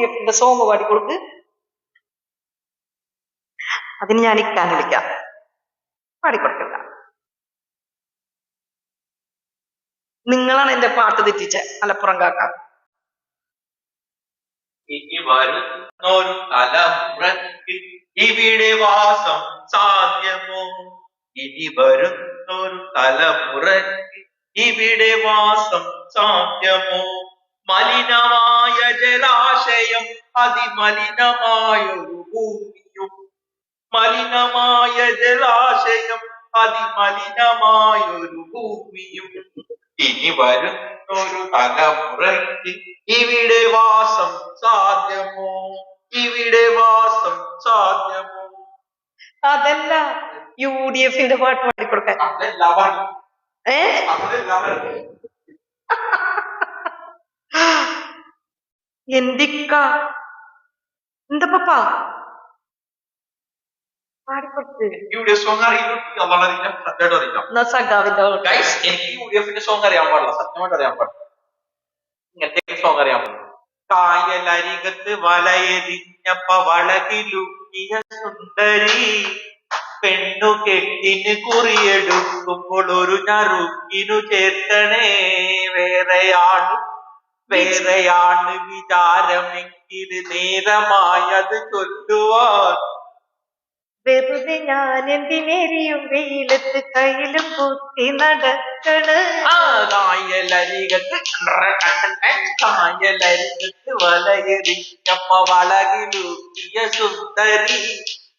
[SPEAKER 1] UDF സോങ് പാടിക്കൊടുക്ക്. അതിന് ഞാൻ ഇക്കാൻ വിളിക്കാം. പാടിക്കൊടുക്കില്ല. നിങ്ങളാണ് എന്റെ പാട്ട് തെറ്റിച്ച മലപ്പുറം കാക്ക.
[SPEAKER 2] ഇനി വരുന്നൊരു തലമുറയ്ക്ക് ഇവിടെ വാസം സാധ്യമോ? ഇനി വരുന്നൊരു തലമുറയ്ക്ക് ഇവിടെ വാസം സാധ്യമോ? മലിനമായ ജലാശയം അതിമലിനമായൊരു ഭൂമിയും, മലിനമായ ജലാശയം അതിമലിനമായൊരു ഭൂമിയും. ഇനി വരുന്നൊരു തലമുറയ്ക്ക് ഇവിടെ വാസം സാധ്യമോ? ഇവിടെ വാസം സാധ്യമോ?
[SPEAKER 1] അതല്ല UDF പാട്ട് പാടിക്കൊടുക്കാൻ. എന്തിക്ക എന്താ പപ്പാ പാടിക്കൊടുത്ത്.
[SPEAKER 2] UDF സോങ് അറിയില്ല, സത്യമായിട്ട് അറിയില്ല.
[SPEAKER 1] എന്നാ സഖാവിന്റെ
[SPEAKER 2] ഗൈസ്, എനിക്ക് UDFന്റെ സോങ് അറിയാൻ പാടില്ല, സത്യമായിട്ട് അറിയാൻ പാടില്ല. ഇങ്ങനത്തെ സോങ് അറിയാൻ പാടില്ല. കായലരികത്ത് വലയെതിഞ്ഞപ്പ വളകിലുക്കിയ സുന്ദരി, പെണ്ണു കെട്ടിന് കുറിയെടുക്കുമ്പോൾ ഒരു ഞറുക്കിനു ചേർത്തണേ. വേറെയാണ് വിചാരമെങ്കിൽ നേരമായത് ചൊല്ലുവാൻ.
[SPEAKER 1] വെറുതെ ഞാൻ എന്തിനെരിയും വെയിലത്ത് കയ്യിലും കുത്തി നടക്കണ്.
[SPEAKER 2] കായലരികത്ത് വലയെറിഞ്ഞപ്പ വളകിലുക്കിയ സുന്ദരി,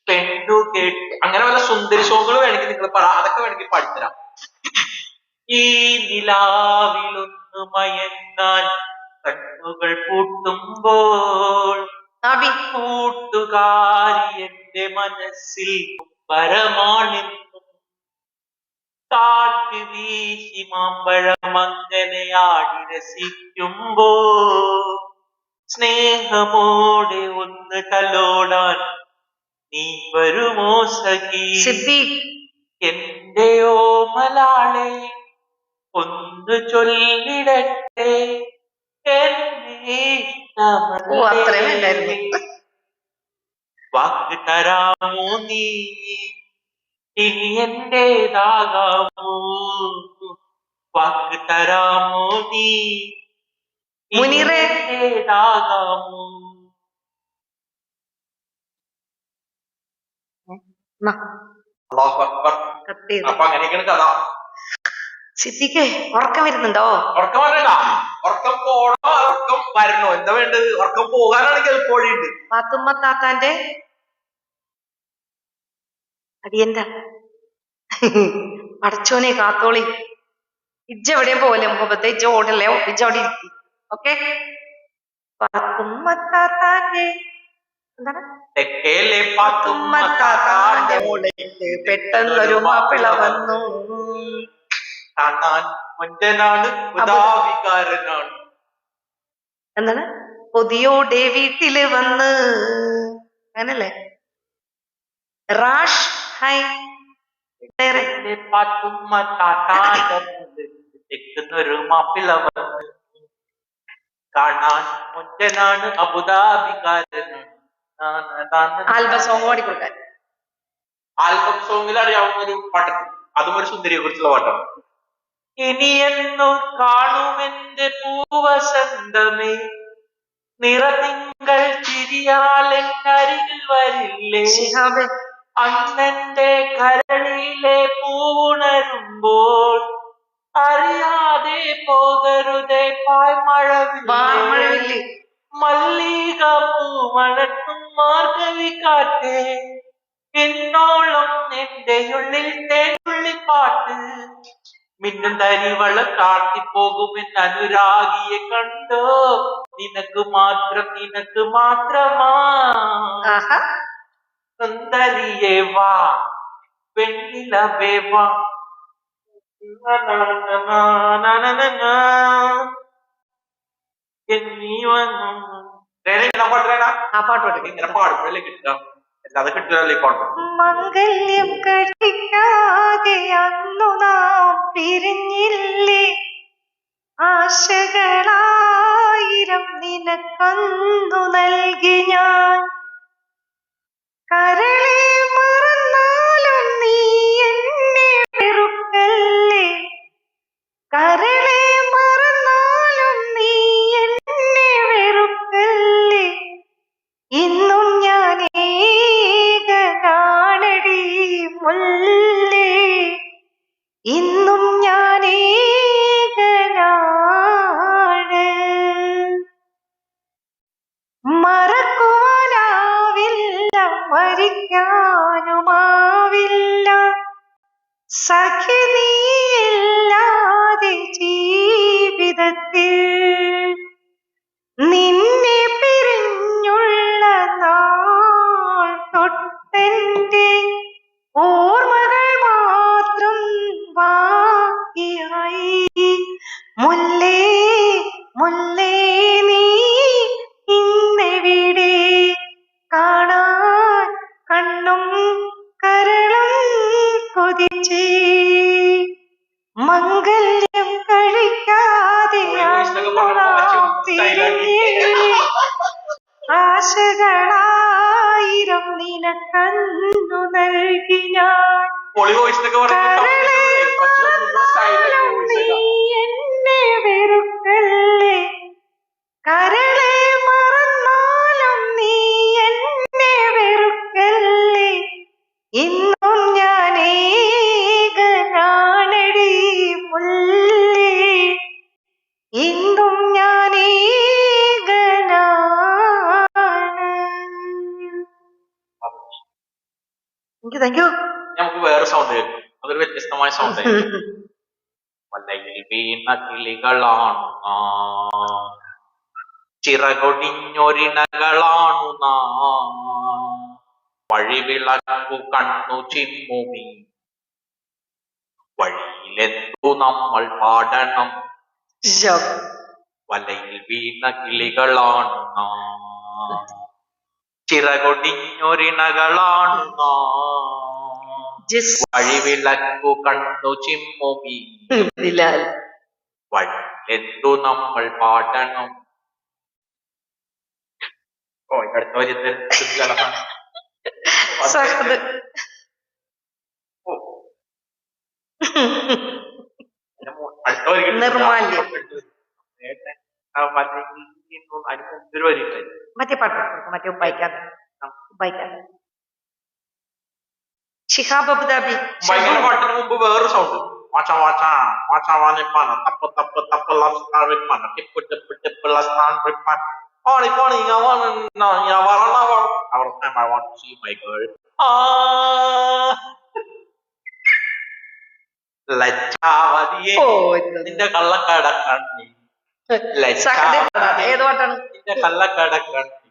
[SPEAKER 2] പെണ്ണു കേട്ട്. അങ്ങനെ വല്ല സുന്ദരി സോങ്ങുകൾ വേണമെങ്കിൽ നിങ്ങൾ അതൊക്കെ വേണമെങ്കിൽ പഠിത്തരാം. ഈ നിലാവിലൊന്ന് മയങ്ങാൻ കണ്ണുകൾ പൂട്ടുമ്പോൾ കൂട്ടുകാരി എന്റെ മനസ്സിൽ പരമാണെന്നും. കാറ്റ് വീശി മാമ്പഴം അങ്ങനെ ആടി രസിക്കുമ്പോ സ്നേഹമോടെ ഒന്ന് തലോടാൻ നീ വരുമോ സഖി? എന്റെ ഓമലാളെ ഒന്ന് ചൊല്ലിടട്ടെ വാക്ക് തരാമോ നീ ഇനി എന്റേതാകാമോ? വാക്ക് തരാമോ നീ എന്റേതാകാമോ? അപ്പൊ അങ്ങനെയൊക്കെയാണ് കഥ.
[SPEAKER 1] സിദ്ദിഖേ, ഉറക്കം വരുന്നുണ്ടോ?
[SPEAKER 2] ഉറക്കം വരണ്ട, ഉറക്കം പോണോ ഉറക്കം വരണോ, എന്താ വേണ്ടത്? ഉറക്കം പോകാനാണെങ്കിൽ എളുപ്പവഴിയുണ്ട്.
[SPEAKER 1] പാത്തുമ്മ താത്താന്റെ അടിയന്റെ പടച്ചോനെ കാത്തോളി. ഇജ്ജെവിടെയും പോലെ മുഖത്തെ ഇജ്ജ ഓടല്ലേ, ഇജ്ജ അവിടെ ഇരിക്കി. ഓക്കെ, പാത്തുമ്മ താത്താന്റെ എന്താണ്
[SPEAKER 2] തെക്കേലെ പാത്തുമ്മ
[SPEAKER 1] താത്താന്റെ മുളയില് പെട്ടെന്നൊരു മാപ്പിള വന്നു.
[SPEAKER 2] കാണാൻ മുഞ്ചനാണ്, ഉദാവികാരനാണ്.
[SPEAKER 1] എന്താണ് പുതിയോടെ വീട്ടില് വന്ന്, അങ്ങനല്ലേ? റാഷ് ഹൈ
[SPEAKER 2] പാത്തുമ്മ താത്താന്റെ തെക്കുന്നൊരു മാപ്പിള വന്ന്. കാണാൻ മുഞ്ചനാണ്, അബുദാബികാരനാണ്.
[SPEAKER 1] ആൽബം സോങ് പാടി കൊടുക്കാൻ.
[SPEAKER 2] ആൽബം സോങ്ങിൽ അറിയാവുന്ന ഒരു പാട്ടുണ്ട്, അതും ഒരു സുന്ദരിയെ കുറിച്ചുള്ള പാട്ടാണ്. ഇനിയെന്നു കാണുമെന്റെ പൂവസന്തമേ, നിറതിങ്കൾ ചിരിയാലെന്നരികിൽ വരില്ലേ? അന്നെന്റെ കരളിലെ പൂവുണരുമ്പോൾ അറിയാതെ പോകരുതേ പായ്മഴവില്ലേ. മല്ലിക പൂമണക്കും മാർഗവി കാറ്റേ, എന്നോളം എന്റെ ഉള്ളിൽ തേനുള്ളിപ്പാട്ട്. മിന്നും തരിവള കാട്ടിപ്പോകുമെന്ന് അനുരാഗിയെ കണ്ടോ, നിനക്ക് മാത്രമാ സുന്ദരിയെ വാ വെണ്ണിലവേ വാ. പാടുമ്പോഴല്ലേ കിട്ടുക, അല്ലാതെ കിട്ടുകയല്ലേ പാട്ട്.
[SPEAKER 1] മംഗല്യം കഴിക്കാതെ അന്നു നാം പിരിഞ്ഞില്ലേ, ആശകളായിരം നിനക്കന്നു നൽകി ഞാൻ. കരളെ മറന്നാലും നീ എന്നെ വെറുക്കല്ലേ, കരളെ മറന്നാലും നീ എന്നെ വെറുക്കല്ലേ. ഇന്നും ഞാൻ ഏകനാണടി മുല്ലേ, ഇന്നും ഞാൻ ഏകനാണ്. മറക്കുവാനാവില്ല, മരിക്കാനുമാവില്ല, സഖി നീയില്ലാതെ ജീവിതത്തിൽ. നിന്നെ പിരിഞ്ഞുള്ള നാൾ തൊട്ടെന്റെ ഓർമ്മകൾ മാത്രം ബാക്കിയായി. മുല്ലേ മുല്ലേ നീ ഇന്നെവിടെ, കാണാൻ കണ്ണും കണ്ണു നൽകി ഞാൻ
[SPEAKER 2] പൊളി വോയിസ് എന്നൊക്കെ
[SPEAKER 1] നീ എന്നെ വെറുക്കല്ലേ കരളെ മറന്നാലും നീ എന്നെ വെറുക്കല്ലേ ഇന്നും ഞാൻ ഏകനാണടി മുല്ലേ ഇന്നും ഞാൻ ഏകനാണ്. Thank you.
[SPEAKER 2] നമുക്ക് വേറെ സൗണ്ട് കേൾക്കും, അതൊരു വ്യത്യസ്തമായ സൗണ്ട്. വല്ലയിൽ വീണ കിളികളാണു നാം, ചിറകൊടിഞ്ഞൊരിണകളാണു നാം, വഴിവിളക്കു കണ്ണു ചിമ്മുമി വഴിയിലെത്തു നമ്മൾ പാടണം. വലയിൽ വീണ കിളികളാണു നാം, ചിറകൊടിഞ്ഞൊരിണകളാണു നാം, വഴിവിളക്കു കണ്ണു ചിമ്മുമി വഴിയിലെത്തു നമ്മൾ പാടണം. ഓ അടുത്ത വരി
[SPEAKER 1] നിർമാല്യം
[SPEAKER 2] ഒരു വരി
[SPEAKER 1] മറ്റേ പാട്ട് മറ്റേ ഉപ്പായിക്കാൻ ഷിഹാബ് അബുദാബി.
[SPEAKER 2] ഭയങ്കര പാട്ടിന് മുമ്പ് വേറൊരു സൗണ്ട്. വാച്ച വാച്ച വാച്ചാവാനിപ്പാന തപ്പ് തപ്പ് തപ്പ് ലസ്താൻ ടിപ്പ് ടിപ്പ് ടിപ്പ് ലസ്താൻ റിപ്പാൻ ഓണി പോണി ഞാൻ വരണ I want to see my girl. ലജ്ജാവതിയെ നിന്റെ കള്ളക്കട കണ്ണി,
[SPEAKER 1] ഏത് പാട്ടാണ്?
[SPEAKER 2] നിന്റെ കള്ളക്കട കണ്ണി,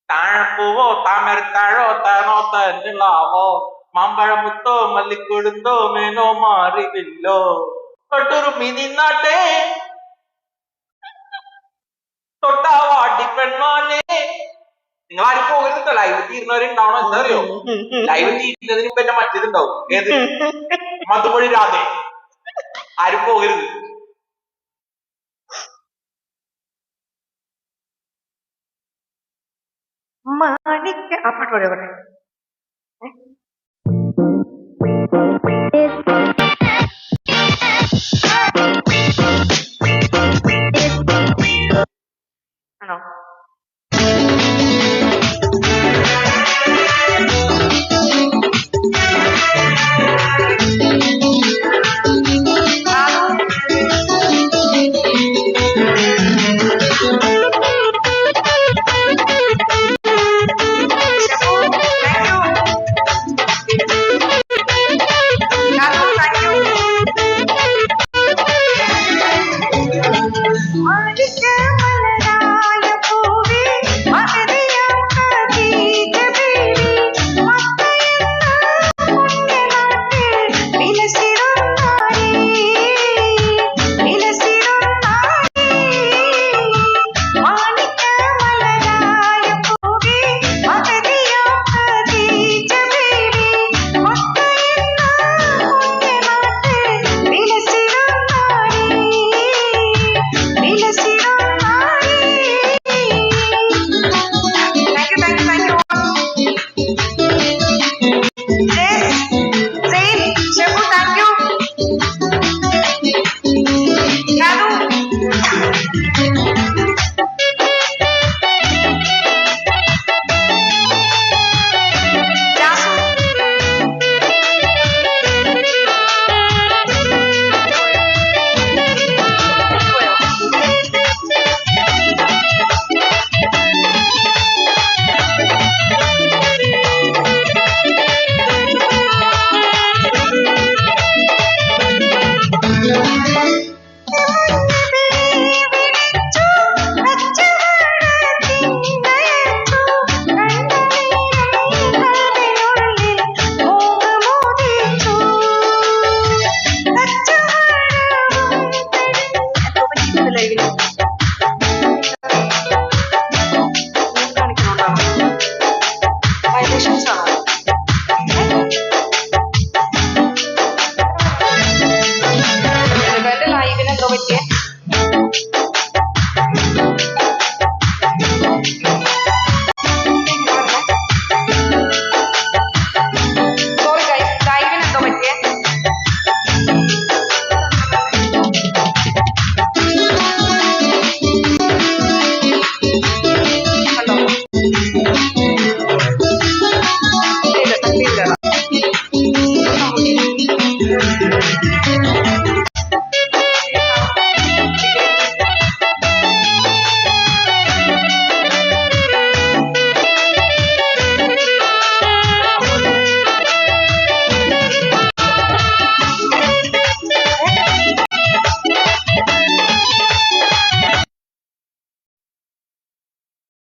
[SPEAKER 2] താഴപ്പൂവോ താമരത്താഴോ താനോ തന്നിലാവോ മാമ്പഴമുത്തോ മല്ലിക്കൊടുത്തോ മേനോ മാറിയില്ലോ തൊട്ടൊരു മിനിന്നാട്ടെ തൊട്ടാവാടി പെൺമാനെ. നിങ്ങൾ ആരും പോകരുത്, ലൈവ് തീരുന്നവരുണ്ടാവണം. എന്താ അറിയോ, ലൈവ് തീരുന്നതിന് മുമ്പ് എന്നെ മറ്റേതുണ്ടാവും. ഏത് മധുമൊഴി രാധേ. ആരും പോകരുത്.
[SPEAKER 1] മാണിക്ക ആ പാട്ട് പാടിയോ പറ. ആണോ? Violations are